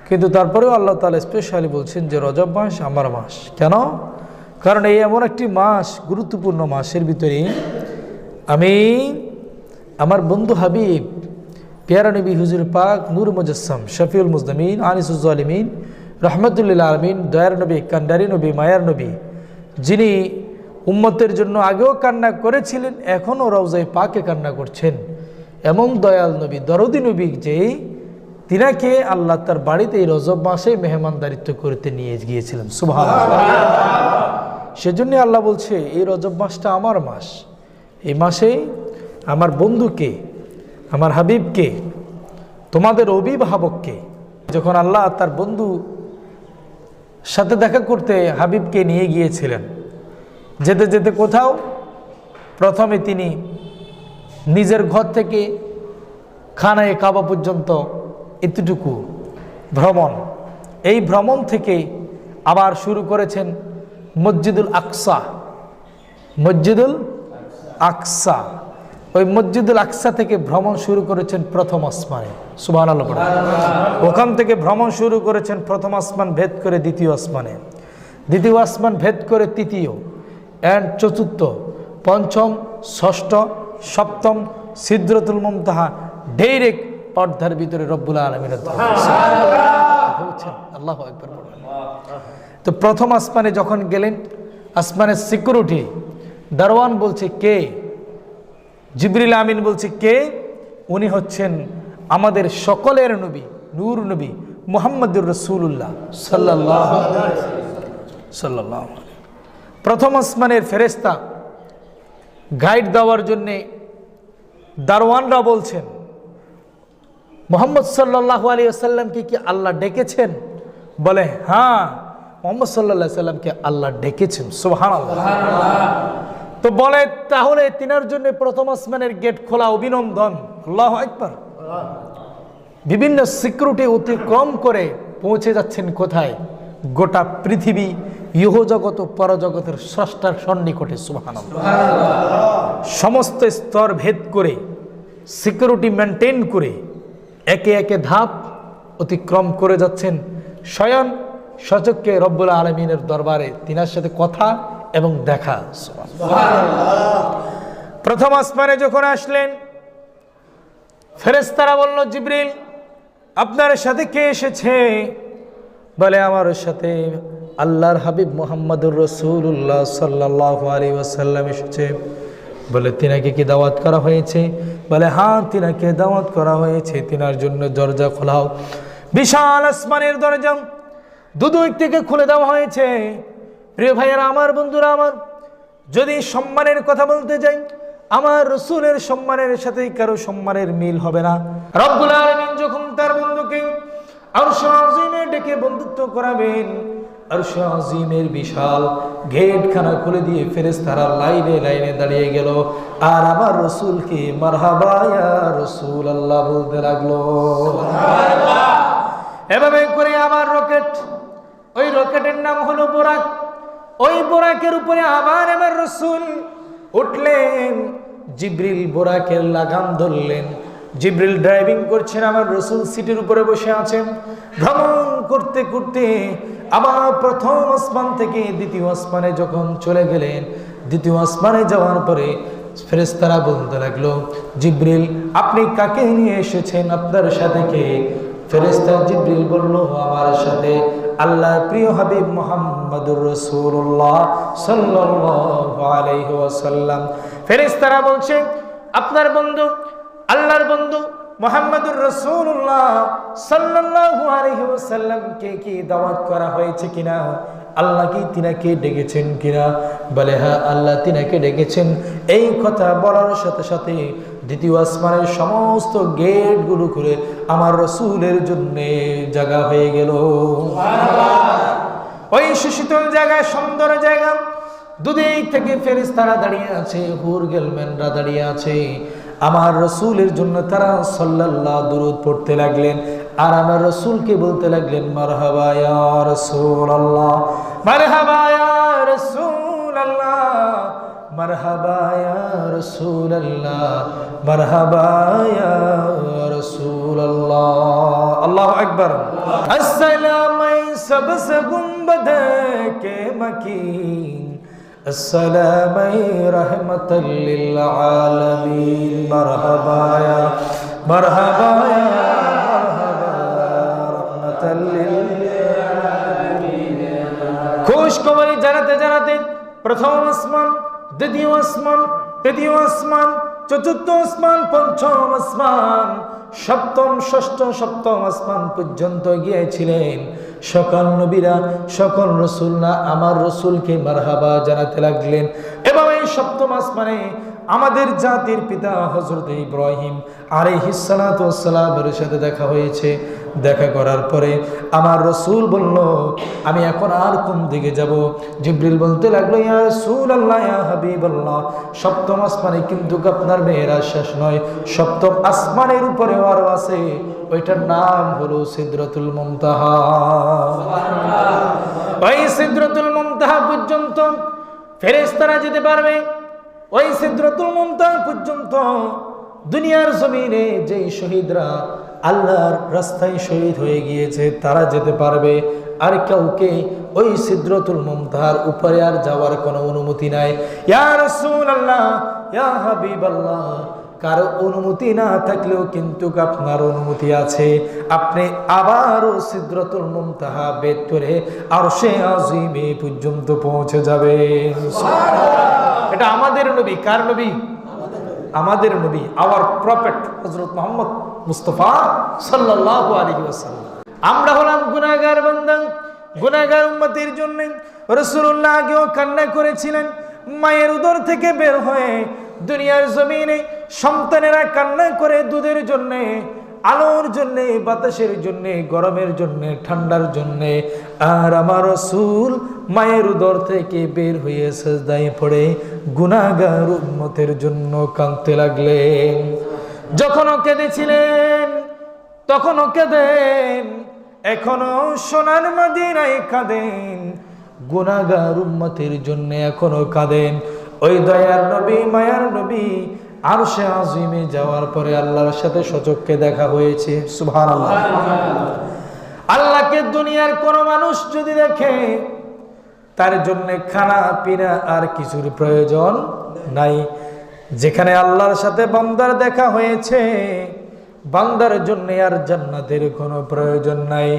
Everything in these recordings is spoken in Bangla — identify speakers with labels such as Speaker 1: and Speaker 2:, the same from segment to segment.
Speaker 1: কিন্তু তারপরেও আল্লাহ তাআলা স্পেশালি বলছেন যে রজব মাস আমার মাস। কেন? কারণ এই এমন একটি মাস, গুরুত্বপূর্ণ মাসের ভিতরে আমি আমার বন্ধু হাবিব পেয়ারা নবী হুজুর পাক নূর মুজাসসাম শফিউল মুজদামিন আনিসুল জালিমিন রহমতুল্লিল আলমিন, দয়ার নবী, কান্ডারি নবী, মায়ার নবী, যিনি উম্মতের জন্য আগেও কান্না করেছিলেন, এখনও রওজায়ে পাকে কান্না করছেন, এমন দয়াল নবী, দরদি নবী, যে তিনাকে আল্লাহ তার বাড়িতে এই রজব মাসে মেহমানদারিত্ব করতে নিয়ে গিয়েছিলেন। সুবহানাল্লাহ। সেজন্য আল্লাহ বলছে এই রজব মাসটা আমার মাস। এই মাসে আমার বন্ধুকে, আমার হাবিবকে, তোমাদের অভিভাবককে, যখন আল্লাহ তার বন্ধু সাথে দেখা করতে হাবিবকে নিয়ে গিয়েছিলেন, যেতে যেতে কোথাও প্রথমে তিনি নিজের ঘর থেকে খানায়ে কাবা পর্যন্ত এতটুকু ভ্রমণ, এই ভ্রমণ থেকে আবার শুরু করেছেন মসজিদুল আকসা। মসজিদুল আকসা, ওই মসজিদুল আকসা থেকে ভ্রমণ শুরু করেছেন প্রথম আসমানে। সুবহানাল্লাহ। ওখান থেকে ভ্রমণ শুরু করেছেন প্রথম আসমান ভেদ করে দ্বিতীয় আসমানে, দ্বিতীয় আসমান ভেদ করে তৃতীয় অ্যান্ড চতুর্থ, পঞ্চম, ষষ্ঠ, সপ্তম, সিদরাতুল মুনতাহা, ডাইরেক্ট পর্দার ভিতরে রব্বুল আলামিনের আল্লাহু আকবার। তো প্রথম আসমানে যখন গেলেন, আসমানের সিকিউরিটি দারওয়ান বলছে কে? জিবরিল আমিন বলছে কে? উনি হচ্ছেন আমাদের সকলের নবী, নূর নবী মুহাম্মদুর রাসূলুল্লাহ সাল্লাল্লাহু আলাইহি। প্রথম আসমানের ফেরেশতা গাইড দেওয়ার জন্যে দারওয়ানরা বলছেন মুহাম্মদ সাল্লাল্লাহু আলাইহি ওয়াসাল্লামকে কি আল্লাহ ডেকেছেন? বলে হ্যাঁ, মুহাম্মদ সাল্লাল্লাহু আলাইহি ওয়াসাল্লামকে আল্লাহ ডেকেছেন। সুবহানাল্লাহ। তো বলে তাহলে তিনার জন্য প্রথম আসমানের গেট খোলা, অভিনন্দন। আল্লাহু আকবার। বিভিন্ন সিকিউরিটি অতিক্রম করে পৌঁছে যাচ্ছেন কোথায়? গোটা পৃথিবী, ইহজগৎ ও পরজগতের স্রষ্টার সন্নিকটে। সুবহানাল্লাহ। সমস্ত স্তর ভেদ করে, সিকিউরিটি মেনটেন করে একে একে ধাপ অতিক্রম করে যাচ্ছেন স্বয়ং সচক্ষে রব্বুল আলামিনের দরবারে, তিনার সাথে কথা এবং দেখা। প্রথম আসমানে যখন আসলেন, ফেরেশতারা বলল জিবরিল আপনার সাথে কে এসেছে? বলে আমার সাথে আল্লাহর হাবিব মুহাম্মদুর রাসূলুল্লাহ সাল্লাল্লাহু আলাইহি ওয়াসাল্লাম এসেছে। বলে তিনাকে কি দাওয়াত করা হয়েছে? বলে হ্যাঁ, তিনাকে দাওয়াত করা হয়েছে, তিনার জন্য দরজা খোলাও। বিশাল আসমানের দরজা দুদিক থেকে খুলে দেওয়া হয়েছে। প্রিয় ভাইয়েরা, আমার বন্ধুরা আমার, যদি সম্মানের কথা বলতে যাই, আমার রাসূলের সম্মানের সাথে কারো সম্মানের মিল হবে না। রব্বুল আলামিন যখন তার বন্ধুকে আরশে আজিমে ডেকে বন্ধুত্ব করাবেন, আরশে আজিমের বিশাল গেটখানা খুলে দিয়ে ফেরেশতারা লাইনে লাইনে দাঁড়িয়ে গেল, আর আমার রাসূলকে মারহাবা ইয়া রাসূলুল্লাহ বলতে লাগলো। সুবহানাল্লাহ। এভাবে করে আমার রকেট, ওই রকেটের নাম হলো বোরাক, ওই বোরাকের উপরে আবার আমার রাসূল উঠলেন। জিবরিল বোরাকের লাগাম ধরলেন, জিবরিল ড্রাইভিং করছেন, আমার রাসূল সিটের উপরে বসে আছেন। ভ্রমণ করতে করতে আবার প্রথম আসমান থেকে দ্বিতীয় আসমানে যখন চলে গেলেন, দ্বিতীয় আসমানে যাওয়ার পরে ফেরেশতারা বলতে লাগলো জিবরিল আপনি কাকে নিয়ে এসেছেন, আপনার সাথে কে? ফেরেশতা জিবরিল বলল আমার সাথে আল্লাহর প্রিয় হাবিব মুহাম্মদুর রাসূলুল্লাহ সাল্লাল্লাহু আলাইহি ওয়াসাল্লাম। ফেরেশতারা বলছে আপনার বন্ধু, আল্লাহর বন্ধু মুহাম্মদুর রাসূলুল্লাহ সাল্লাল্লাহু আলাইহি ওয়াসাল্লামকে কি দাওয়াত করা হয়েছে কিনা? আল্লাহ কি তিনাকে ডেকেছেন কিনা? বলে হ্যাঁ, আল্লাহ তিনাকে ডেকেছেন। এই কথা বলার সাথে সাথে দ্বিতীয় আসমানের সমস্ত গেটগুলো খুলে আমার রাসূলের জন্য জায়গা হয়ে গেল। ওই সুশীতল জায়গা, সুন্দর জায়গা, দুদিক থেকে ফেরেশতারা দাঁড়িয়ে আছে, হুর গেলম্যানরা দাঁড়িয়ে আছে। আমার রাসূলের জন্য তারা সাল্লাল্লাহু দুরূদ পড়তে লাগলেন, আর আমার রাসূলকে বলতে লাগলেন মারহাবা ইয়া রাসূলুল্লাহ, মারহাবা ইয়া রাসূলুল্লাহ, মারহাবা ইয়া রাসূলুল্লাহ, মারহাবা ইয়া রাসূলুল্লাহ। আল্লাহু আকবার। अस्सलाम सबसे गुंबद के मकीन, अस्सलाम रहमतल लिल आलमीन। मरहबा या मरहबा या रहमतल लिल आलमीन। खुशखबरी জানাতে জানাতে প্রথম আসমান, দ্বিতীয় আসমান, তৃতীয় আসমান, চতুর্থ আসমান, পঞ্চম আসমান, সপ্তম, ষষ্ঠ, সপ্তম আসমান পর্যন্ত গিয়েছিলেন। সকল নবীরা, সকল রসুলরা আমার রসুলকে মারহাবা জানাতে লাগলেন। এবং এই সপ্তম আসমানে আমাদের জাতির পিতা হযরত ইব্রাহিম আলাইহিস সালাতু ওয়াস সালামের সাথে দেখা হয়েছে। দেখা করার পরে আমার রসুল বলল, আমি এখন আর কোন দিকে যাব? জিবরিল বলতে লাগলো, ইয়া রাসূলুল্লাহ, ইয়া হাবিবাল্লাহ, সপ্তম আসমানে কিন্তু আপনার মেরাজ শেষ নয়, সপ্তম আসমানের উপরে আরো আছে, ওইটার নাম হলো সিদরাতুল মুনতাহা। ওই সিদরাতুল মুনতাহা পর্যন্ত ফেরেশতারা যেতে পারবে। ওই সিদরাতুল মুনতাহা পর্যন্ত দুনিয়ার জমিনে যেই শহীদরা আল্লাহর রাস্তায় শহীদ হয়ে গিয়েছে তারা যেতে পারবে। আর কাউকে ওই সিদরাতুল মুনতাহার উপরে আর যাওয়ার কোনো অনুমতি নাই। ইয়া রাসূলুল্লাহ, ইয়া হাবিবাল্লাহ, কারো অনুমতি না থাকলেও কিন্তু আপনার অনুমতি আছে। আপনি আবারও সিদরাতুল মুনতাহা বেদ করে আরশে আজিমে পর্যন্ত পৌঁছে যাবেন। সুবহানাল্লাহ। এটা আমাদের নবী। কার নবী? আমাদের নবী, আওয়ার প্রফেট হযরত মুহাম্মদ মুস্তাফা সাল্লাল্লাহু আলাইহি ওয়াসাল্লাম। আমরা হলাম গুনাহগার বান্দা, গুনাহগার উম্মতের জন্য রাসূলুল্লাহ আগেও কান্না করেছিলেন। মায়ের উদর থেকে বের হয়ে দুনিয়ার জমিনে সন্তানেরা কান্না করে দুধের জন্য, আলোর জন্য, বাতাসের জন্য, গরমের জন্য, ঠান্ডার জন্য। আর আমার রাসূল মায়ের উদর থেকে বের হয়ে সিজদায় পড়ে গুনাহগার উম্মতের জন্য কাঁদতে লাগলেন। যখনও কেঁদেছিলেন তখনও কেঁদেন, এখনো সোনার মদিনায় কাঁদেন, গুনাহগার উম্মতের জন্য এখনো কাঁদেন। ওই দয়ার নবী, মায়ার নবী আরশে আজিমে যাওয়ার পরে আল্লাহর সাথে সচক্ষে দেখা হয়েছে। সুবহানাল্লাহ। আল্লাহকে দুনিয়ার কোন মানুষ যদি দেখে তার জন্য খানা পিনা আর কিছুর প্রয়োজন নাই। যেখানে আল্লাহর সাথে বান্দার দেখা হয়েছে, বান্দার জন্য আর জান্নাতের কোনো প্রয়োজন নাই,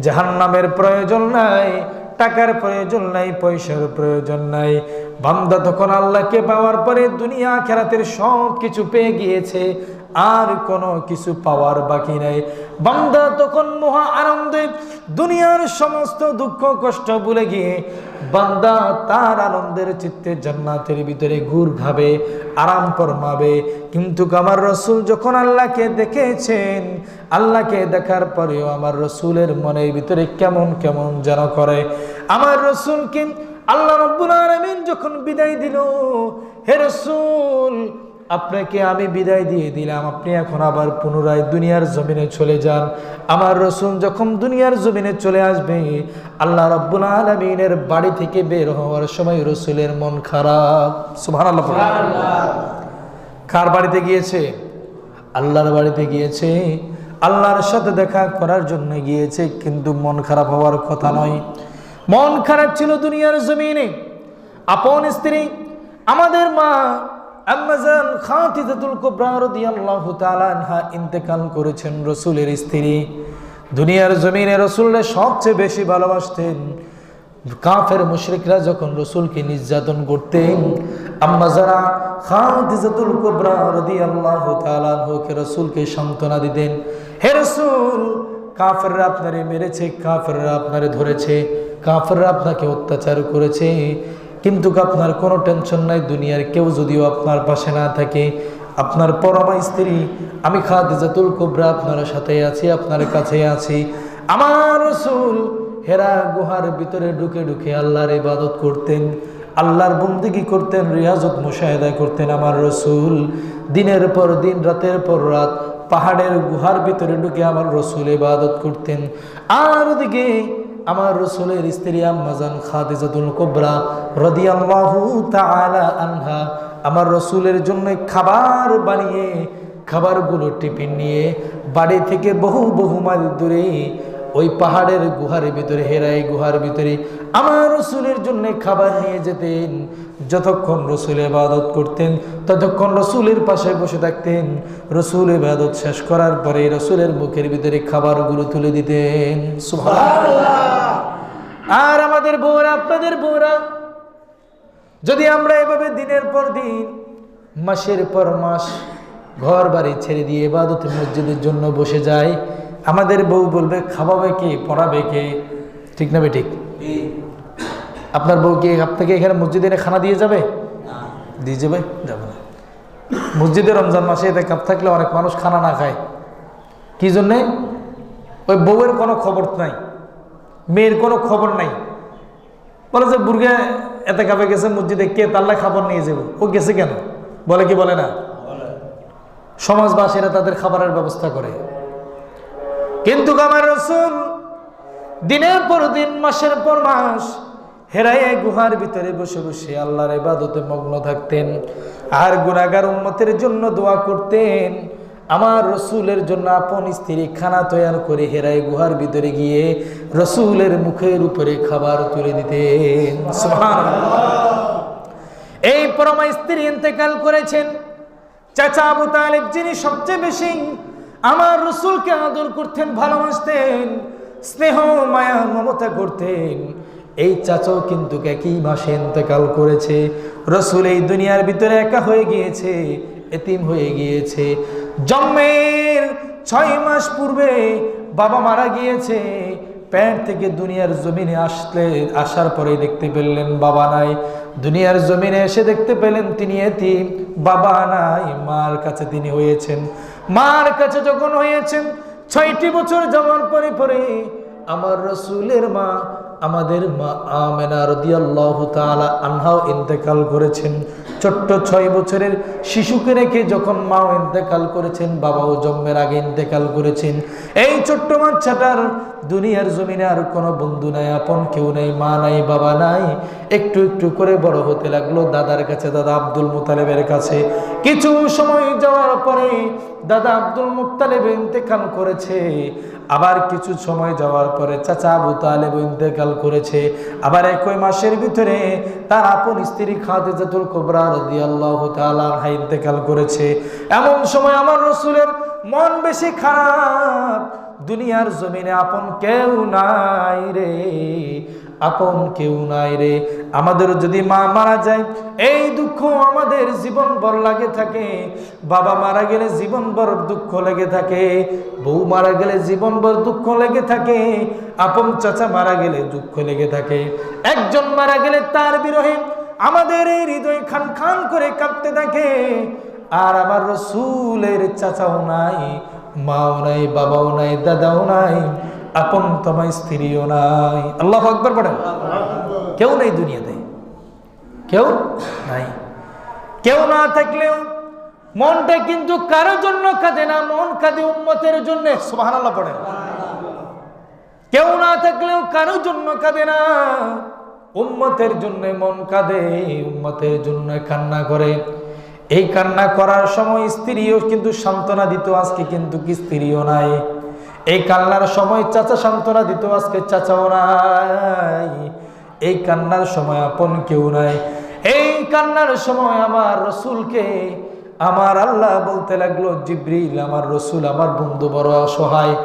Speaker 1: জাহান্নামের প্রয়োজন নাই, টাকার প্রয়োজন নাই, পয়সার প্রয়োজন নাই। বান্দা তখন আল্লাহকে পাওয়ার পরে দুনিয়া আখিরাতের সব কিছু পেয়ে গিয়েছে, আর কোনো কিছু পাওয়ার বাকি নাই। বান্দা তখন মহা আনন্দে দুনিয়ার সমস্ত দুঃখ কষ্ট ভুলে গিয়ে বান্দা তার আনন্দের চিত্তে জান্নাতের ভিতরে ঘুর খাবে, আরাম ফরমাবে। কিন্তু আমার রসুল যখন আল্লাহকে দেখেছেন, আল্লাহকে দেখার পরেও আমার রসুলের মনের ভিতরে কেমন কেমন যেন করে। আমার রসুলকে আল্লাহ রাব্বুল আলামিন যখন বিদায় দিল, হে রসুল, আপনাকে আমি বিদায় দিয়ে দিলাম, আপনি এখন আবার পুনরায় দুনিয়ার জমিনে চলে যান। আমার রসুল যখন দুনিয়ার জমিনে চলে আসবে, আল্লাহ রাব্বুল আলামিনের বাড়ি থেকে বের হওয়ার সময় রসুলের মন খারাপ। সুবহানাল্লাহ। কার বাড়িতে গিয়েছে? আল্লাহর বাড়িতে গিয়েছে, আল্লাহর সাথে দেখা করার জন্য গিয়েছে, কিন্তু মন খারাপ হওয়ার কথা নয়। মন খারাপ ছিল দুনিয়ার জমিনে। আপন স্ত্রী আমাদের মা আম্মাজান খাদিজাতুল কুবরা রাদিয়াল্লাহু তাআলা আনহা ইন্তেকাল করেছেন। রাসূলের স্ত্রী দুনিয়ার জমিনে রাসূলকে সবচেয়ে বেশি ভালোবাসতেন। কাফের মুশরিকরা যখন রাসূলকে নির্যাতন করতেন, আম্মাজান খাদিজাতুল কুবরা রাদিয়াল্লাহু তাআলা আনহাকে রাসূলকে সান্ত্বনা দিতেন, হে রাসূল, কাফেররা আপনারে মেরেছে, কাফেররা আপনারে ধরেছে, কাফেররা আপনাকে অত্যাচার করেছে, কিন্তু আপনার কোনো টেনশন নাই। দুনিয়ার কেউ যদিও আপনার পাশে না থাকে, আপনার পরমা স্ত্রী আমি খাদিজাতুল কুবরা আপনার সাথে আছি, আপনার কাছে আছি। আমার রাসূল হেরা গুহার ভিতরে ঢুকে ঢুকে আল্লাহর ইবাদত করতেন, আল্লাহর বন্দেগী করতেন, রিয়াজত মুশাহিদা করতেন। আমার রাসূল দিনের পর দিন, রাতের পর রাত পাহাড়ের গুহার ভিতরে ঢুকে আমার রাসূল ইবাদত করতেন। আর ওদিকে আমার রাসূলের স্ত্রী আম্মাজান খাদিজাতুল কুবরা রাদিয়াল্লাহু তাআলা আনহা আমার রাসূলের জন্য খাবার বানিয়ে, খাবারগুলো টিফিন নিয়ে বাড়ি থেকে বহু বহু মাইল দূরে ওই পাহাড়ের গুহার ভিতরে, হেরাই গুহার ভিতরে আমার রসুলের জন্য খাবার নিয়ে যেতেন। যতক্ষণ রসুল ইবাদত করতেন ততক্ষণ রসুলের পাশে বসে থাকতেন। রসুল ইবাদত শেষ করার পরে রসুলের মুখের ভিতরে খাবারগুলো তুলে দিতেন। সুবহানাল্লাহ। আর আমাদের বউরা, আপনাদের বউরা, যদি আমরা এভাবে দিনের পর দিন, মাসের পর মাস ঘর বাড়ি ছেড়ে দিয়ে ইবাদত মসজিদের জন্য বসে যাই, আমাদের বউ বলবে খাওয়াবে কে, পড়াবে কে? ঠিক না বেঠিক? আপনার বউ কি আপনাকে এখানে মসজিদে এনে খানা দিয়ে যাবে? দিয়ে যাবে? যাবে না। মসজিদে রমজান মাসে এতে কাপ থাকলে অনেক মানুষ খানা না খায়। কি জন্যে? ওই বউয়ের কোনো খবর নাই, মেয়ের কোনো খবর নাই। বলে যে বুর্গে এতে কাপে গেছে মসজিদে, কে তাল্লা খাবার নিয়ে যাবো, ও গেছে কেন? বলে কি বলে না? সমাজবাসীরা তাদের খাবারের ব্যবস্থা করে। কিন্তু আমার রাসূল দিনের পর দিন, মাসের পর মাস হেরায়ে গুহার ভিতরে বসে বসে আল্লাহর ইবাদতে মগ্ন থাকতেন আর গুনাহগার উম্মতের জন্য দোয়া করতেন। আমার রসুলের জন্য আপন স্ত্রী খানা তৈরি করে হেরায়ে গুহার ভিতরে গিয়ে রসুলের মুখের উপরে খাবার তুলে দিতেন। সুবহানাল্লাহ। এই পরমা স্ত্রী ইন্তেকাল করেছেন। চাচা আবু তালেব, যিনি সবচেয়ে বেশি আমার রসুলকে আদর করতেন, ভালোবাসতেন, স্নেহ মায়া মমতা করতেন, এই চাচাও কিন্তু একই মাসে ইন্তেকাল করেছে। রসুল এই দুনিয়ার ভিতরে একা হয়ে গিয়েছে, এতিম হয়ে গিয়েছে। জন্মের 6 মাস পূর্বে বাবা মারা গিয়েছে। পেট থেকে দুনিয়ার জমিনে আসার পরে দেখতে পেলেন বাবা নাই। দুনিয়ার জমিনে এসে দেখতে পেলেন তিনি এতিম, বাবা নাই, মার কাছে তিনি হয়েছেন। মার কাছে যখন হয়েছেন 6টি বছর যাওয়ার পরে পরে আমার রসুলের মা, আমাদের মা আমেনা রাদিয়াল্লাহু তাআলা আনহাও ইন্তেকাল করেছেন। ছোট্ট 6 বছরের শিশুকে রেখে যখন মাও ইন্তেকাল করেছেন, বাবাও জন্মের আগে ইন্তেকাল করেছেন। এই ছোট্ট বাচ্চাটার দুনিয়ার জমিনে আর কোনো বন্ধু নাই, আপন কেউ নাই, মা নাই, বাবা নাই। একটু একটু করে বড় হতে লাগলো দাদার কাছে, দাদা আব্দুল মুত্তালিবের কাছে। কিছু সময় যাওয়ার পরে দাদা আব্দুল মুত্তালিব ইন্তেকাল করেছে। আবার কিছু সময় যাওয়ার পরে চাচা আবু তালেব ইন্তেকাল করেছে। আবার একই মাসের ভিতরে তার আপন স্ত্রী খাদিজাতুল কুবরা রাদিয়াল্লাহু তাআলা আনহা ইন্তেকাল করেছে। এমন সময় আমার রাসূলের মন বেশি খারাপ। দুনিয়ার জমিনে আপন কেউ নাই রে, আপন কেউ নাই রে। আমাদের যদি মা মারা যায় এই দুঃখ আমাদের জীবনভর লাগে থাকে। বাবা মারা গেলে জীবনভর দুঃখ লেগে থাকে, বউ মারা গেলে জীবনভর দুঃখ লেগে থাকে, আপন চাচা মারা গেলে দুঃখ লেগে থাকে। একজন মারা গেলে তার বিরহে আমাদের এই হৃদয় খান খান করে কাঁপতে থাকে। আর আমার রসুলের চাচাও নাই, মাও নাই, বাবাও নাই, দাদাও নাই, আপন তোমার স্ত্রীও নাই। আল্লাহু আকবার পড়েন। কেউ নেই দুনিয়াতে, কেউ নাই। কেউ না থাকলেও মনটা কিন্তু কারোর জন্য কাঁদে না, মন কাঁদে উম্মতের জন্য। সুবহানাল্লাহ পড়েন। কেউ না থাকলেও কারোর জন্য কাঁদে না, উম্মতের জন্য মন কাঁদে, উম্মতের জন্য কান্না করে। এই কান্না করার সময় স্ত্রীও কিন্তু সান্ত্বনা দিত, আজকে কিন্তু কি স্ত্রীও নাই। এই কান্নার সময় চাচা সান্ত্বনা দিত, আজকে চাচাও নাই। এই কান্নার সময় আপন কেউ নাই। এই কান্নার সময় আমার রসুলকে আমার আল্লাহ বলতে লাগলো, জিবরিল, আমার রসুল, আমার বন্ধু বড় অসহায়,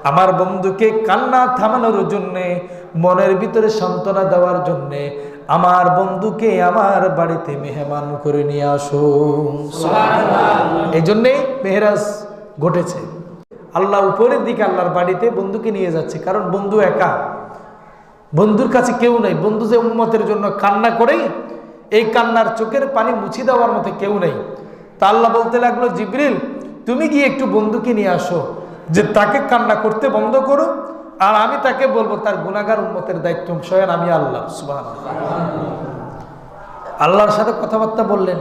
Speaker 1: আমার বন্ধুকে কান্না থামানোর জন্যে, মনের ভিতরে সান্ত্বনা দেওয়ার জন্যে আমার বন্ধুকে আমার বাড়িতে মেহমান করে নিয়ে আসো। এই জন্যেই মেহরাজ ঘটেছে। আল্লাহ উপরের দিকে আল্লাহর বাড়িতে বন্ধুকে নিয়ে যাচ্ছে, কারণ বন্ধু একা, বন্ধুর কাছে কেউ নেই। বন্ধু যে উম্মতের জন্য কান্না করে, এই কান্নার চোখের পানি মুছি দেওয়ার মতো কেউ নেই। তা আল্লাহ বলতে লাগলো, জিবরিল, তুমি গিয়ে একটু বন্ধুকে নিয়ে আসো, যে তাকে কান্না করতে বন্ধ করো, আর আমি তাকে বলবো তার গুনাহগার উম্মতের দায়িত্ব স্বয়ং আমি আল্লাহ। সুবহানাল্লাহ। আল্লাহর সাথে কথাবার্তা বললেন,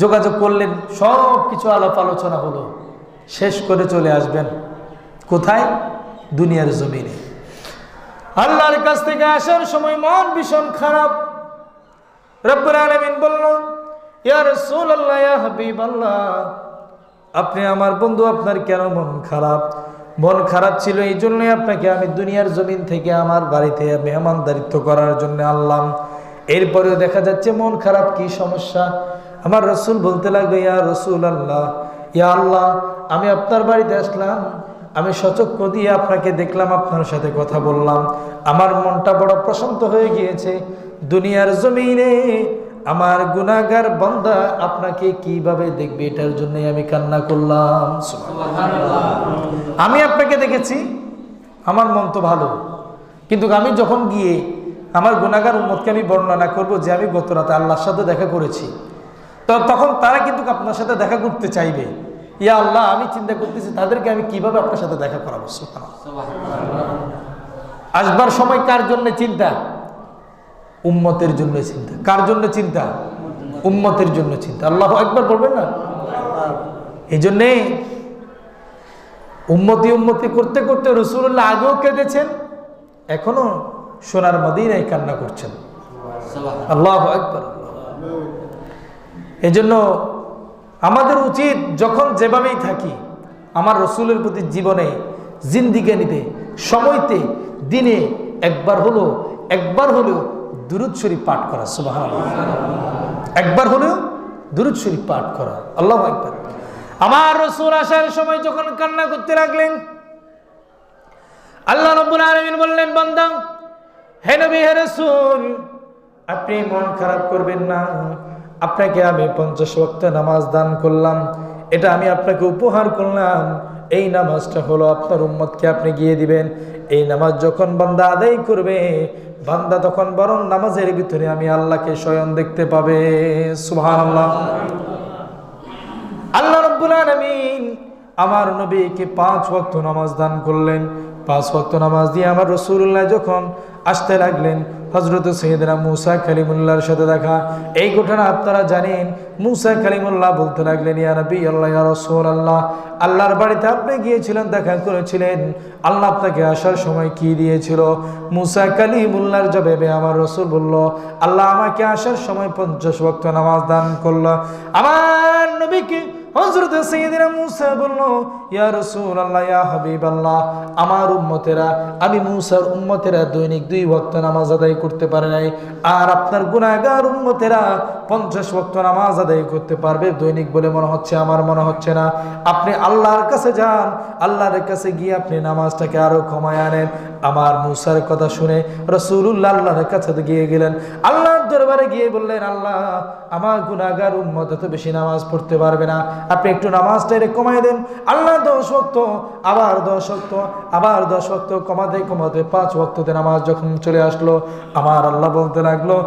Speaker 1: যোগাযোগ করলেন, সব কিছু আলাপ আলোচনা হলো, শেষ করে চলে আসবেন কোথায়? দুনিয়ার জমিনে। আল্লাহর কাছ থেকে আসার সময় মন ভীষণ খারাপ। রব্বুল আলামিন বলল, ইয়া রাসূলুল্লাহ, ইয়া হাবিবাল্লাহ, আপনি আমার বন্ধু, আপনার কেন মন খারাপ? মন খারাপ ছিল, এই জন্যই আপনাকে আমি দুনিয়ার জমিন থেকে আমার বাড়িতে মেহমানদারিত্ব করার জন্য আনলাম। এরপরেও দেখা যাচ্ছে মন খারাপ, কি সমস্যা? আমার রসুল বলতে লাগবে, ইয়া রসুল আল্লাহ, ইয়া আল্লাহ, আমি আপনার বাড়িতে আসলাম, আমি সচক্ষু দিয়ে আপনাকে দেখলাম, আপনার সাথে কথা বললাম, আমার মনটা বড় প্রশান্ত হয়ে গিয়েছে। দুনিয়ার জমিনে আমার গুনাহগার বান্দা আপনাকে কিভাবে দেখবে, এটার জন্য আমি কান্না করলাম। আমি আপনাকে দেখেছি, আমার মন তো ভালো, কিন্তু আমি যখন গিয়ে আমার গুনাহগার উম্মতকে আমি বর্ণনা করব যে আমি গত রাতে আল্লাহর সাথে দেখা করেছি, তো তখন তারা কিন্তু আপনার সাথে দেখা করতে চাইবে। ইয়া আল্লাহ, আমি চিন্তা করতেছি তাদেরকে আমি কিভাবে আপনার সাথে দেখা করাবো। আসবার সময় কার জন্য চিন্তা? উম্মতের জন্য চিন্তা। কার জন্য চিন্তা? উম্মতের জন্য চিন্তা। আল্লাহু আকবার বলবেন না? এই জন্যে উম্মতি উম্মতি করতে করতে রাসূলুল্লাহ আগেও কেঁদেছেন, এখনো সোনার মদিনায় কান্না করছেন। আল্লাহু আকবার। এই জন্য আমাদের উচিত যখন যেভাবেই থাকি আমার রসুলের প্রতি জীবনে জিন্দিগানিতে সময়তে দিনে একবার হলেও দুরূদ শরীফ পাঠ করা। সুবহানাল্লাহ। একবার হলেও দুরূদ শরীফ পাঠ করা। আল্লাহু আকবার। আমার রসুল আসার সময় যখন কান্না করতে লাগলেন, আল্লাহ রাব্বুল আলামিন বললেন, বান্দা, হে নবী, হে রাসূল, আপনি মন খারাপ করবেন না, আপনাকে আমি 50 ওয়াক্ত নামাজ দান করলাম, এটা আমি আপনাকে উপহার করলাম। এই নামাজটা হলো আপনার উম্মতকে আপনি গিয়ে দিবেন। এই নামাজ যখন বান্দা আদায় করবে, বান্দা তখন বরং নামাজের ভিতরে আমি আল্লাহকে স্বয়ং দেখতে পাবে। সুবহানাল্লাহ। আল্লাহ রাব্বুল আলামিন আমার নবীকে 5 ওয়াক্ত নামাজ দান করলেন। 5 ওয়াক্ত নামাজ দিয়ে আমার রাসূলুল্লাহ যখন আসতে লাগলেন, হযরত সাইয়েদনা মুসা কালিমুল্লাহর সাথে দেখা। এই ঘটনা আপনারা জানেন। মুসা কালিমুল্লাহ বলতে লাগলেন, ইয়া নবী আল্লাহ, ইয়া রাসূলুল্লাহ, আল্লাহর বাড়িতে আপনি গিয়েছিলেন, দেখা করেছিলেন, আল্লাহ আপনাকে আসার সময় কি দিয়েছিল? মুসা কালিমুল্লাহর জবাবে আমার রাসূল বলল, আল্লাহ আমাকে আসার সময় 50 ওয়াক্ত নামাজ দান করলো। আমার নবীকে হযরত সাইয়েদনা মুসা বলল, ইয়া রাসূলুল্লাহ, ইয়া হাবিবাল্লাহ, আমার উম্মতেরা, আমি মুসার উম্মতেরা দৈনিক 2 ওয়াক্ত নামাজ আদায় করতে পারে নাই, আর আপনার গুনাহগার উম্মতেরা 50 ওয়াক্ত নামাজ আদায় করতে পারবে দৈনিক বলে মনে হচ্ছে, আমার মনে হচ্ছে না। আপনি আল্লাহর কাছে যান, আল্লাহর কাছে গিয়ে আপনি নামাজটাকে আরো কমায় আনেন। আমার মুসার কথা শুনে রাসূলুল্লাহ আল্লাহর কাছে গিয়ে গেলেন, আল্লাহর দরবারে গিয়ে বললেন, আল্লাহ, আমার গুনাহগার উম্মত এত বেশি নামাজ পড়তে পারবে না, আপনি একটু নামাজটা কমায় দেন। আল্লাহ 10 ওয়াক্ত, আবার 10 ওয়াক্ত, আবার 10 ওয়াক্ত কমাতে কমাতে 5 ওয়াক্ততে নামাজ যখন চলে আসলো, আমার আল্লাহ বলতে লাগলো,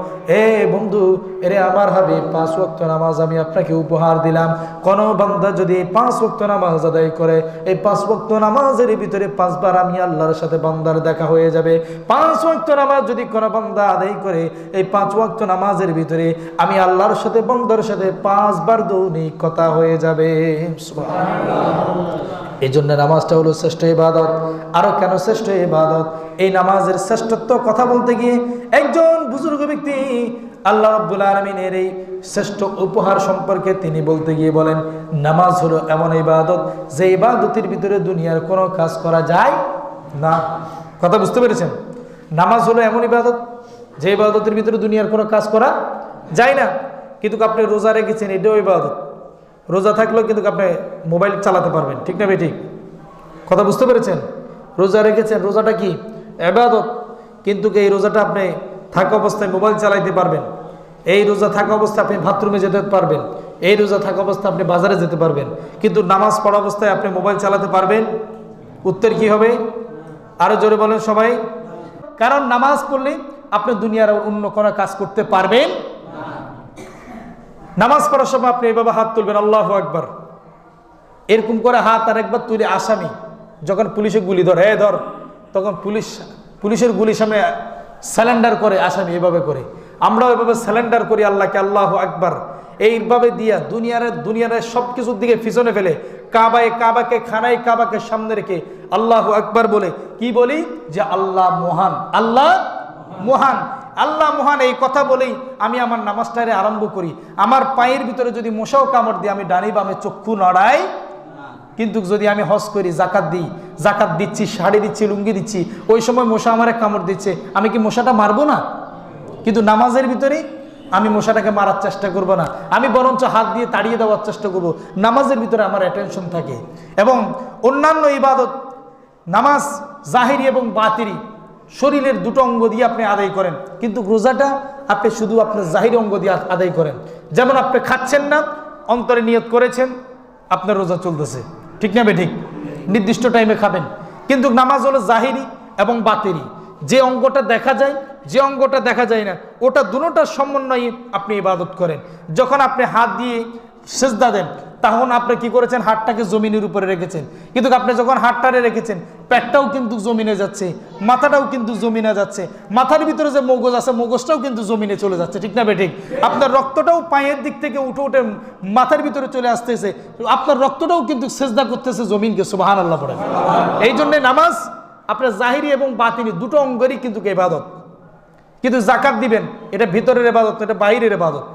Speaker 1: এ বন্ধু, এরে আমার হাবিব, 5 ওয়াক্ত নামাজ আমি আপনাকে উপহার দিলাম। কোন বান্দা যদি 5 ওয়াক্ত নামাজ আদায় করে, এই 5 ওয়াক্ত নামাজের ভিতরে 5 বার আমি আল্লাহর সাথে বান্দার দেখা হয়ে যাবে। 5 ওয়াক্ত নামাজ যদি কোনো বান্দা আদায় করে, এই 5 ওয়াক্ত নামাজের ভিতরে আমি আল্লাহর সাথে বান্দার সাথে 5 বার দৈনিক কথা হয়ে যাবে। সুবহানাল্লাহ। এই জন্য নামাজটা হলো শ্রেষ্ঠ ইবাদত। আরো কেন শ্রেষ্ঠ ইবাদত? এই নামাজের শ্রেষ্ঠত্ব কথা বলতে গিয়ে একজন বুজুর্গ ব্যক্তি আল্লাহ রাব্বুল আলামিনের এই শ্রেষ্ঠ উপহার সম্পর্কে তিনি বলতে গিয়ে বলেন, নামাজ হলো এমন ইবাদত যে ইবাদতের ভিতরে দুনিয়ার কোনো কাজ করা যায় না। কথা বুঝতে পেরেছেন? নামাজ হলো এমন ইবাদত যে ইবাদতের ভিতরে দুনিয়ার কোনো কাজ করা যায় না। কিন্তু আপনি রোজা রেখেছেন, এটাও ইবাদত। রোজা থাকলেও কিন্তু আপনি মোবাইল চালাতে পারবেন, ঠিক না বেঠিক? কথা বুঝতে পেরেছেন? রোজা রেখেছেন, রোজাটা কি ইবাদত, কিন্তু এই রোজাটা আপনি থাকা অবস্থায় মোবাইল চালাইতে পারবেন, এই রোজা থাকা অবস্থায় আপনি বাথরুমে যেতে পারবেন, এই রোজা থাকা অবস্থায় আপনি বাজারে যেতে পারবেন, কিন্তু নামাজ পড়া অবস্থায় আপনি মোবাইল চালাতে পারবেন? উত্তর কি হবে? আরো জোরে বলেন সবাই। কারণ নামাজ পড়লে আপনি দুনিয়ার অন্য কোনো কাজ করতে পারবেন। নামাজ পড়ার সময় আপনি এইভাবে হাত তুলবেন, আল্লাহু আকবার, এরকম করে হাত আর একবার তুলে আসামি যখন পুলিশে গুলি ধরে, ধর, তখন পুলিশের গুলির সামনে স্যালেন্ডার করে আসামি, এভাবে করে আমরাও এভাবে স্যালেন্ডার করি আল্লাহকে, আল্লাহু আকবার, এইভাবে দিয়া দুনিয়ার সব কিছুর দিকে পিছনে ফেলে কাবাকে খানায় কাবাকে সামনে রেখে আল্লাহু আকবার বলে কি বলি? যে আল্লাহ মহান, আল্লাহ মহান, আল্লাহ মহান। এই কথা বলেই আমি আমার নামাজটারে আরম্ভ করি। আমার পায়ের ভিতরে যদি মশাও কামড় দিয়ে আমি ডানি বামে চক্ষু নড়াই কিন্তু যদি আমি হজ করি, জাকাত দিচ্ছি, শাড়ি দিচ্ছি, লুঙ্গি দিচ্ছি, ওই সময় মশা আমার কামড় দিচ্ছে, আমি কি মশাটা মারবো না? কিন্তু নামাজের ভিতরে আমি মশাটাকে মারার চেষ্টা করব না, আমি বরঞ্চ হাত দিয়ে তাড়িয়ে দেওয়ার চেষ্টা করব। নামাজের ভিতরে আমার অ্যাটেনশন থাকে। এবং অন্যান্য ইবাদত, নামাজ জাহিরি এবং বাতিরি শরীরের দুটো অঙ্গ দিয়ে আপনি আদায় করেন, কিন্তু রোজাটা আপনি শুধু আপনার জাহিরি অঙ্গ দিয়ে আদায় করেন। যেমন আপনি খাচ্ছেন না, অন্তরে নিয়ত করেছেন আপনার রোজা চলতেছে, ঠিক না বেঠিক? নির্দিষ্ট টাইমে খাবেন। কিন্তু নামাজ হলো জাহিরি এবং বাতিরি, যে অঙ্গটা দেখা যায়, যে অঙ্গটা দেখা যায় না, ওটা দুটোটার সমন্বয়ে আপনি ইবাদত করেন। যখন আপনি হাত দিয়ে সেজদা দেন, তখন আপনি কি করেছেন? হাতটাকে জমিনের উপরে রেখেছেন। কিন্তু আপনি যখন হাতটারে রেখেছেন, পেটটাও কিন্তু জমিনে যাচ্ছে, মাথাটাও কিন্তু জমিনে যাচ্ছে, মাথার ভিতরে যে মগজ আছে, মগজটাও কিন্তু জমিনে চলে যাচ্ছে, ঠিক না বেঠিক? আপনার রক্তটাও পায়ের দিক থেকে উঠে উঠে মাথার ভিতরে চলে আসতেছে, আপনার রক্তটাও কিন্তু সেজদা করতেছে জমিনকে। সুবহানাল্লাহ পড়েন। এই জন্য নামাজ আপনার জাহিরি এবং বাতিনি দুটো অঙ্গেরই কিন্তু ইবাদত। কিন্তু জাকাত দিবেন, এটা ভিতরের ইবাদত, এটা বাইরের ইবাদত।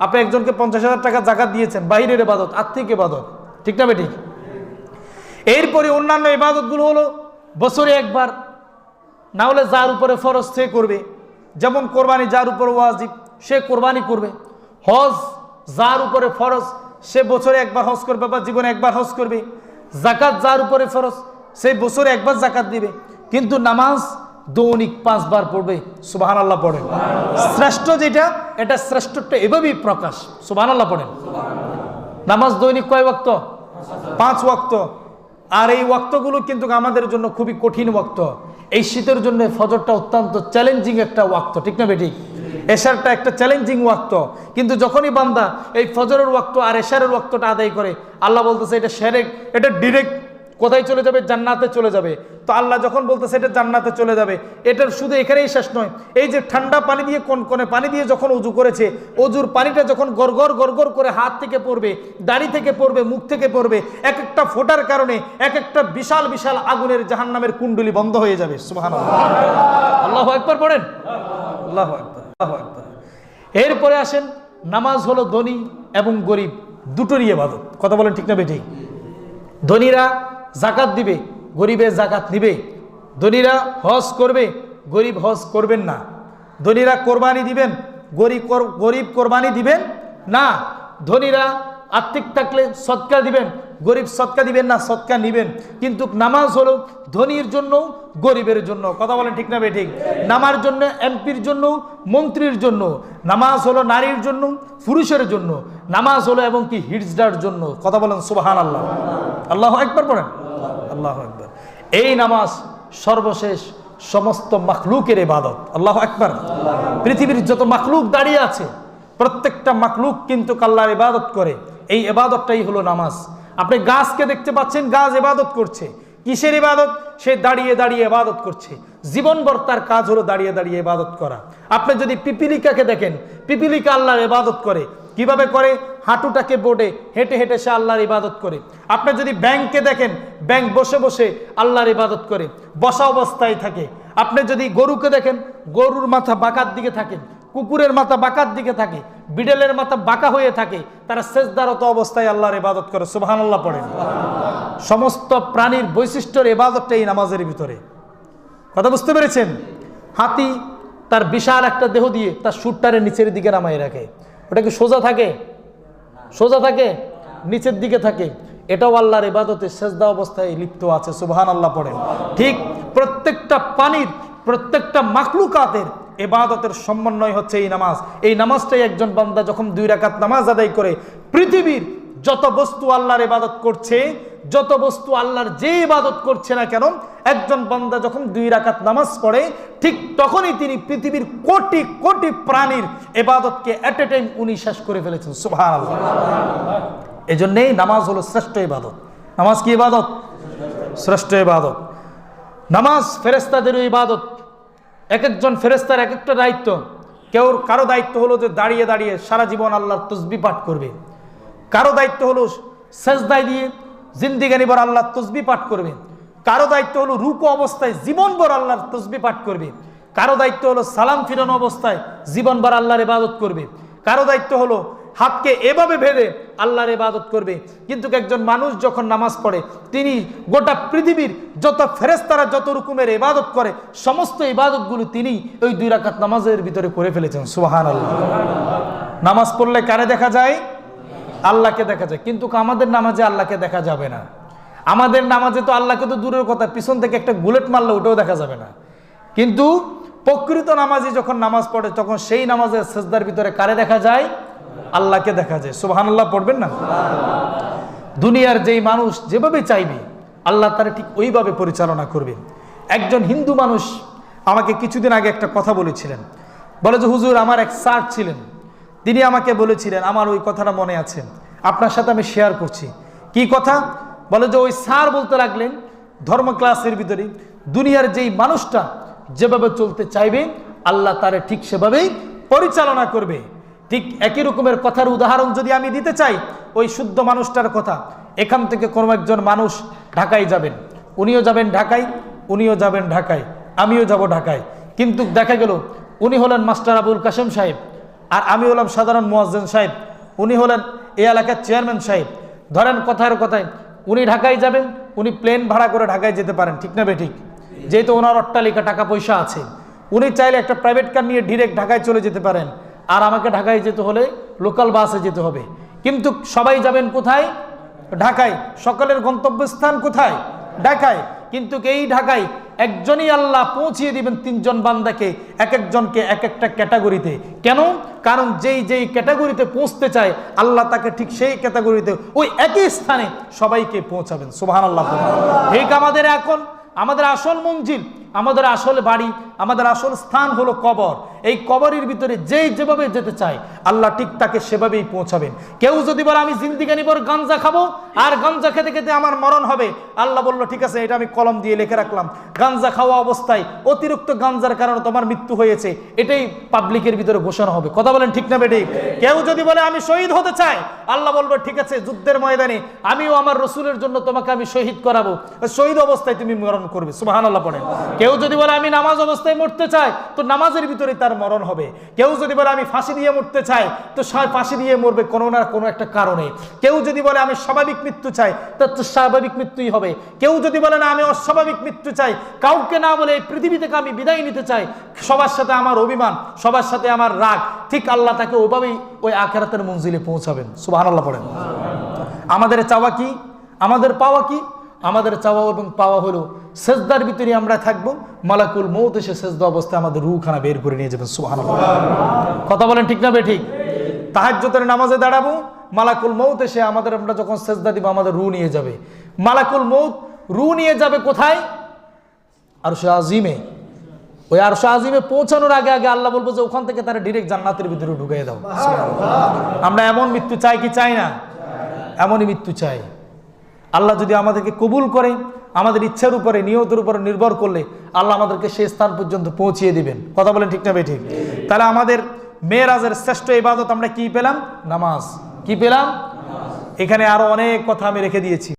Speaker 1: আপনি একজনকে 50,000 টাকা জাকাত দিয়েছেন, বাইরের ইবাদত, আর্থিক ইবাদত, ঠিক না বেঠিক? এরপরে অন্যান্য ইবাদতগুলো হলো বছরে একবার, না হলে যার উপরে ফরজ সে করবে। যেমন কোরবানি, যার উপর ওয়াজিব সে কোরবানি করবে। হজ যার উপরে ফরজ সে বছরে একবার হজ করবে বা জীবনে একবার হজ করবে। জাকাত যার উপরে ফরজ সেই বছরে একবার জাকাত দিবে। কিন্তু নামাজ দৈনিক 5 বার পড়বে। সুবহানাল্লাহ পড়েন। শ্রেষ্ঠ যেটা, এটা শ্রেষ্ঠটা এভাবেই প্রকাশ। সুবহানাল্লাহ পড়েন। নামাজ দৈনিক কয় ওয়াক্ত? 5 ওয়াক্ত। আর এই ওয়াক্তগুলো কিন্তু আমাদের জন্য খুবই কঠিন ওয়াক্ত। এই শীতের জন্য ফজরটা অত্যন্ত চ্যালেঞ্জিং একটা ওয়াক্ত, ঠিক না বেঠিক? এশারটা একটা চ্যালেঞ্জিং ওয়াক্ত। কিন্তু যখনই বান্দা এই ফজরের ওয়াক্ত আর এশারের ওয়াক্তটা আদায় করে, আল্লাহ বলতেছে এটা শিরক, এটা ডিরেক্ট কোথায় চলে যাবে? জান্নাতে চলে যাবে। তো আল্লাহ যখন বলতেছে এটা জান্নাতে চলে যাবে, এটার শুধু এখানেই শেষ নয়। এই যে ঠান্ডা পানি দিয়ে, কনকনে পানি দিয়ে যখন উজু করেছে, অজুর পানিটা যখন গড়গড় গড়গড় করে হাত থেকে পড়বে, দাড়ি থেকে পড়বে, মুখ থেকে পড়বে, এক একটা ফোঁটার কারণে এক একটা বিশাল বিশাল আগুনের জাহান্নামের কুণ্ডলি বন্ধ হয়ে যাবে। সুবহানাল্লাহ। আল্লাহু আকবার পড়েন। আল্লাহু আকবার, আল্লাহু আকবার। এরপরে আসেন, নামাজ হলো ধনী এবং গরিব দুটোরই ইবাদত। কথা বলেন, ঠিক না বেঠিক? ধনীরা জাকাত দিবে, গরিবের জাকাত নিবে। ধনীরা হজ করবে, গরিব হজ করবেন না। ধনীরা কোরবানি দিবেন, গরিব কোরবানি দিবেন না। ধনীরা আর্থিক থাকলে সদকা দিবেন, গরিব সদকা দিবেন না, সদকা নিবেন। কিন্তু নামাজ হলো ধনীর জন্য, গরিবের জন্য। কথা বলেন, ঠিক না বেঠিক? নামার জন্য, এমপির জন্য, মন্ত্রীর জন্য। নামাজ হলো নারীর জন্য, পুরুষের জন্য। নামাজ হলো এবং কি হিজড়ার জন্য। কথা বলেন সুবহানাল্লাহ। আল্লাহু আকবার পড়েন। আল্লাহু আকবার। এই নামাজ সর্বশেষ সমস্ত মাখলুকের ইবাদত। আল্লাহু আকবার। পৃথিবীর যত মাখলুক দাঁড়িয়ে আছে, প্রত্যেকটা মাখলুক কিন্তু আল্লাহর ইবাদত করে। এই ইবাদতটাই হলো নামাজ। আপনি গাছকে দেখতে পাচ্ছেন, গাছ ইবাদত করছে। কিসের ইবাদত? সে দাঁড়িয়ে দাঁড়িয়ে ইবাদত করছে। জীবনভর তার কাজ হলো দাঁড়িয়ে দাঁড়িয়ে ইবাদত করা। আপনি যদি পিপিলিকাকে দেখেন, পিপিলিকা আল্লাহর ইবাদত করে। কিভাবে করে? হাঁটুটাকে বোর্ডে হেঁটে হেঁটে সে আল্লাহর ইবাদত করে। আপনি যদি ব্যাংকে দেখেন, ব্যাংক বসে বসে আল্লাহর ইবাদত করে, বসা অবস্থায় থাকে। আপনি যদি গরুকে দেখেন, গরুর মাথা বাঁকার দিকে থাকে, কুকুরের মাথা বাঁকার দিকে থাকে, বিড়ালের মাথা বাঁকা হয়ে থাকে, তারা সেজদারত অবস্থায় আল্লাহর ইবাদত করে। সুবহানাল্লাহ পড়েন। সমস্ত প্রাণীর বৈশিষ্ট্যের ইবাদতটা এই নামাজের ভিতরে। কথা বুঝতে পেরেছেন? হাতি তার বিশাল একটা দেহ দিয়ে তার সুরটারে নিচের দিকে নামাই রাখে। ওটা কি সোজা থাকে? সোজা থাকে? নিচের দিকে থাকে। এটাও আল্লাহর ইবাদতে সেজদা অবস্থায় লিপ্ত আছে। সুবহানাল্লাহ পড়েন। ঠিক প্রত্যেকটা প্রাণীর, প্রত্যেকটা মাখলুকাতের ইবাদতের সমন্বয় হচ্ছে এই নামাজ। এই নামাজটাই একজন বান্দা যখন 2 রাকাত নামাজ আদায় করে, পৃথিবীর যত বস্তু আল্লাহর ইবাদত করছে, যত বস্তু আল্লাহর যে ইবাদত করছে না কেন, একজন বান্দা যখন 2 রাকাত নামাজ পড়ে, ঠিক তখনই তিনি পৃথিবীর কোটি কোটি প্রাণীর ইবাদতকে এট এ টাইম উনি শেষ করে ফেলেছেন। সুবহানাল্লাহ। এজন্যই নামাজ হলো শ্রেষ্ঠ ইবাদত। নামাজ কি ইবাদত? শ্রেষ্ঠ ইবাদত। নামাজ ফেরেশতাদেরও ইবাদত। এক একজন ফেরেশতার এক একটা দায়িত্ব। কারো দায়িত্ব হলো যে দাঁড়িয়ে দাঁড়িয়ে সারা জীবন আল্লাহর তাসবিহ পাঠ করবে। কারো দায়িত্ব হলো সেজদায় দিয়ে জিন্দিগানিভর আল্লাহর তাসবিহ পাঠ করবে। কারো দায়িত্ব হলো রুকু অবস্থায় জীবনভর আল্লাহর তাসবিহ পাঠ করবে। কারো দায়িত্ব হলো সালাম ফিরানো অবস্থায় জীবনভর আল্লাহর ইবাদত করবে। কারো দায়িত্ব হলো হাতকে এভাবে বেঁধে আল্লাহর ইবাদত করবে। কিন্তু একজন মানুষ যখন নামাজ পড়ে তিনি গোটা পৃথিবীর যত ফেরেশতারা যত রকমের ইবাদত করে সমস্ত ইবাদতগুলো তিনি ওই 2 রাকাত নামাজের ভিতরে করে ফেলেছেন। সুবহানাল্লাহ। নামাজ পড়লে কারে দেখা যায়? আল্লাহকে দেখা যায়। কিন্তু আমাদের নামাজে আল্লাহকে দেখা যাবে না। আমাদের নামাজে তো আল্লাহকে তো দূরের কথা, পিছন থেকে একটা বুলেট মারলে ওটাও দেখা যাবে না। কিন্তু প্রকৃত নামাজি যখন নামাজ পড়ে তখন সেই নামাজের সিজদার ভিতরে কারে দেখা যায়? আল্লাহকে দেখা যায়। সুবহানাল্লাহ পড়বেন না? দুনিয়ার যেই মানুষ যেভাবে চাইবে আল্লাহ তারা ঠিক ওইভাবে পরিচালনা করবে। একজন হিন্দু মানুষ আমাকে কিছুদিন আগে একটা কথা বলেছিলেন, বলে যে হুজুর আমার এক স্যার ছিলেন, তিনি আমাকে বলেছিলেন, আমার ওই কথাটা মনে আছে, আপনার সাথে আমি শেয়ার করছি। কি কথা? বলে যে ওই স্যার বলতে লাগলেন ধর্ম ক্লাসের ভিতরে দুনিয়ার যেই মানুষটা যেভাবে চলতে চাইবে আল্লাহ তারে ঠিক সেভাবেই পরিচালনা করবে। ঠিক একই রকমের কথার উদাহরণ যদি আমি দিতে চাই, ওই শুদ্ধ মানুষটার কথা, এখান থেকে কোনো একজন মানুষ ঢাকায় যাবেন, উনিও যাবেন ঢাকায়, উনিও যাবেন ঢাকায়, আমিও যাব ঢাকায়। কিন্তু দেখা গেল উনি হলেন মাস্টার আবুল কাশেম সাহেব আর আমি হলাম সাধারণ মুয়াজ্জিন সাহেব, উনি হলেন এই এলাকার চেয়ারম্যান সাহেব। ধরেন কথার কথায় উনি ঢাকায় যাবেন, উনি প্লেন ভাড়া করে ঢাকায় যেতে পারেন, ঠিক না বেঠিক? যেহেতু ওনার অট্টালিকা টাকা পয়সা আছে, উনি চাইলে একটা প্রাইভেট কার নিয়ে ডিরেক্ট ঢাকায় চলে যেতে পারেন, আর আমাকে ঢাকায় যেতে হলে লোকাল বাসে যেতে হবে। কিন্তু সবাই যাবেন কোথায়? ঢাকায়। সকলের গন্তব্যস্থান কোথায়? ঢাকায়। কিন্তু এই ঢাকায় একজনই আল্লাহ পৌঁছিয়ে দিবেন 3 জন বান্দাকে, এক একজনকে এক একটা ক্যাটাগরিতে। কেন? কারণ যেই যেই ক্যাটাগরিতে পৌঁছতে চায় আল্লাহ তাকে ঠিক সেই ক্যাটাগরিতে ওই একই স্থানে সবাইকে পৌঁছাবেন। সুবহানাল্লাহ। ঠিক আমাদের আসল মঞ্জিল, আমাদের আসল বাড়ি, আমাদের আসল স্থান হলো কবর। এই কবরের ভিতরে যেই যেভাবে যেতে চায় আল্লাহ ঠিক তাকে সেভাবেই পৌঁছাবেন। কেউ যদি বলে আমি জিন্দিগানি ভর গাঞ্জা খাবো আর গাঞ্জা খেতে খেতে আমার মরণ হবে, আল্লাহ বলল ঠিক আছে, এটা আমি কলম দিয়ে লিখে রাখলাম, গাঞ্জা খাওয়া অবস্থায় অতিরিক্ত গাঞ্জার কারণে তোমার মৃত্যু হয়েছে, এটাই পাবলিকের ভিতরে ঘোষণা হবে। কথা বলেন ঠিক না বেঠিক? কেউ যদি বলে আমি শহীদ হতে চাই, আল্লাহ বলবে ঠিক আছে, যুদ্ধের ময়দানে আমিও আমার রসুলের জন্য তোমাকে আমি শহীদ করাবো, শহীদ অবস্থায় তুমি মরণ করবে। সুবহানাল্লাহ পড়েন। কেউ যদি বলে আমি নামাজ অবস্থায় মরতে চাই, তো নামাজের ভিতরে তার মরণ হবে। কেউ যদি বলে আমি ফাঁসি দিয়ে মরতে চাই, তো ফাঁসি দিয়ে মরবে কোনো না কোনো একটা কারণে। কেউ যদি বলে আমি স্বাভাবিক মৃত্যু চাই, তার তো স্বাভাবিক মৃত্যুই হবে। কেউ যদি বলে না আমি অস্বাভাবিক মৃত্যু চাই, কাউকে না বলে এই পৃথিবী থেকে আমি বিদায় নিতে চাই, সবার সাথে আমার অভিমান, সবার সাথে আমার রাগ, ঠিক আল্লাহ তাকে ওইভাবেই ওই আখিরাতের মঞ্জিলে পৌঁছাবেন। সুবহানাল্লাহ পড়েন। আমাদের চাওয়া কি? আমাদের পাওয়া কি? আমাদের চাওয়া এবং পাওয়া হলো সেজদার ভিতরে আমরা থাকবো, মালাকুল মউত এসে সেজদা অবস্থায় আমাদের রূহখানা বের করে নিয়ে যাবেন। সুবহানাল্লাহ। কথা বলেন ঠিক না বেঠিক? তাহাজ্জুদের নামাজে দাঁড়াবো, মালাকুল মউত এসে আমরা যখন সেজদা দিব আমাদের রূহ নিয়ে যাবে। মালাকুল মউত রূহ নিয়ে যাবে কোথায়? আরশে আজিমে। ওই আরশে আজিমে পৌঁছানোর আগে আগে আল্লাহ বলবো যে ওখান থেকে তারা ডিরেক্ট জান্নাতের ভিতরে ঢুকিয়ে দাও। আমরা এমন মৃত্যু চাই কি চাই না? এমনই মৃত্যু চাই। আল্লাহ যদি আমাদেরকে কবুল করে, আমাদের ইচ্ছার উপরে, নিয়তের উপরে নির্ভর করলে আল্লাহ আমাদেরকে সেই স্থান পর্যন্ত পৌঁছিয়ে দিবেন। কথা বলেন ঠিক না বেঠিক? তাহলে আমাদের মেরাজের শ্রেষ্ঠ ইবাদত আমরা কি পেলাম? নামাজ। কি পেলাম? এখানে আরো অনেক কথা আমি রেখে দিয়েছি।